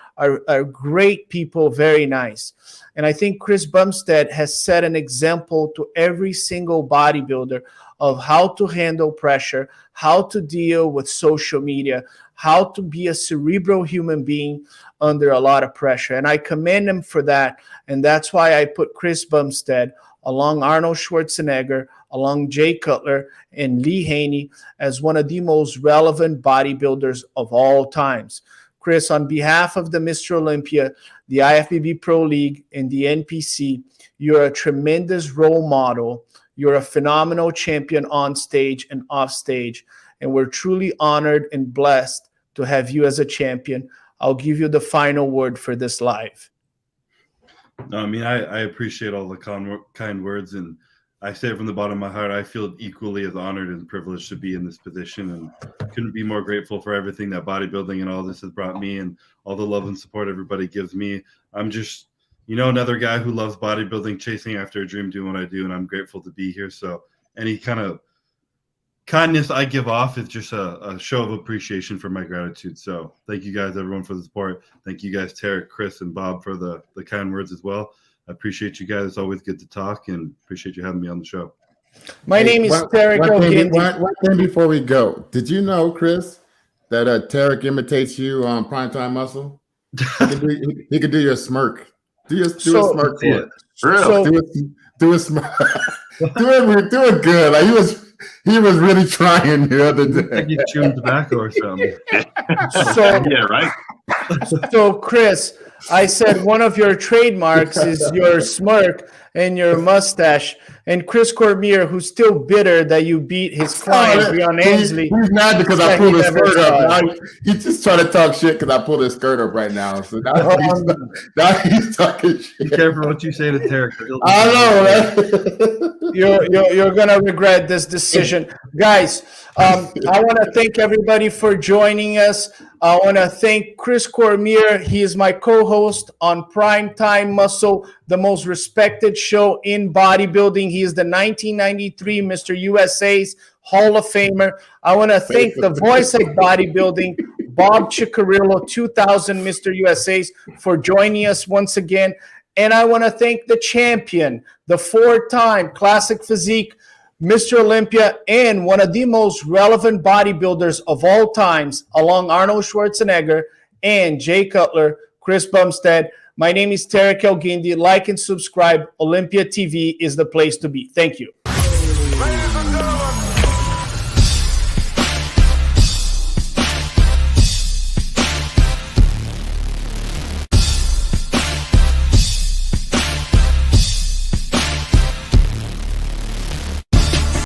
Speaker 1: great people, very nice. And I think Chris Bumstead has set an example to every single bodybuilder of how to handle pressure, how to deal with social media, how to be a cerebral human being under a lot of pressure. And I commend him for that. And that's why I put Chris Bumstead along Arnold Schwarzenegger, along Jay Cutler and Lee Haney as one of the most relevant bodybuilders of all times. Chris, on behalf of the Mr. Olympia, the IFBB Pro League, and the NPC, you're a tremendous role model. You're a phenomenal champion on stage and off stage, and we're truly honored and blessed to have you as a champion. I'll give you the final word for this live.
Speaker 2: No, I mean, I appreciate all the kind words, and I say it from the bottom of my heart, I feel equally as honored and privileged to be in this position, and couldn't be more grateful for everything that bodybuilding and all this has brought me, and all the love and support everybody gives me. I'm just, another guy who loves bodybuilding, chasing after a dream, doing what I do, and I'm grateful to be here. So any kind of kindness I give off is just a show of appreciation for my gratitude. So thank you guys, everyone, for the support. Thank you guys, Terrick, Chris, and Bob, for the kind words as well. I appreciate you guys. It's always good to talk, and appreciate you having me on the show.
Speaker 1: My name is Terrick El Guindy.
Speaker 4: One thing before we go. Did you know, Chris, that Terrick imitates you on Primetime Muscle? He could do your smirk. Do a smirk for it.
Speaker 3: Really?
Speaker 4: Do a smirk. do it good. Like he was really trying the other day.
Speaker 2: Like you chewing tobacco or something.
Speaker 3: Yeah, right.
Speaker 1: So, Chris, I said one of your trademarks is your smirk and your mustache. And Chris Cormier, who's still bitter that you beat his client, Bjorn Ansley.
Speaker 4: He's mad because I pulled his skirt up. Now he's just trying to talk shit because I pulled his skirt up right now. So now he's talking shit.
Speaker 2: Be careful what you say to Terrick.
Speaker 4: I know, right?
Speaker 1: You're gonna regret this decision, guys. I want to thank everybody for joining us. I want to thank Chris Cormier. He is my co-host on Primetime Muscle, the most respected show in bodybuilding. He is the 1993 Mr. USA's Hall of Famer. I want to thank the voice of bodybuilding, Bob Ciccarillo, 2000 Mr. USA's, for joining us once again. And I want to thank the champion, the 4-time Classic Physique, Mr. Olympia, and one of the most relevant bodybuilders of all times, along Arnold Schwarzenegger and Jay Cutler, Chris Bumstead. My name is Terrick El Guindy. Like and subscribe. Olympia TV is the place to be. Thank you.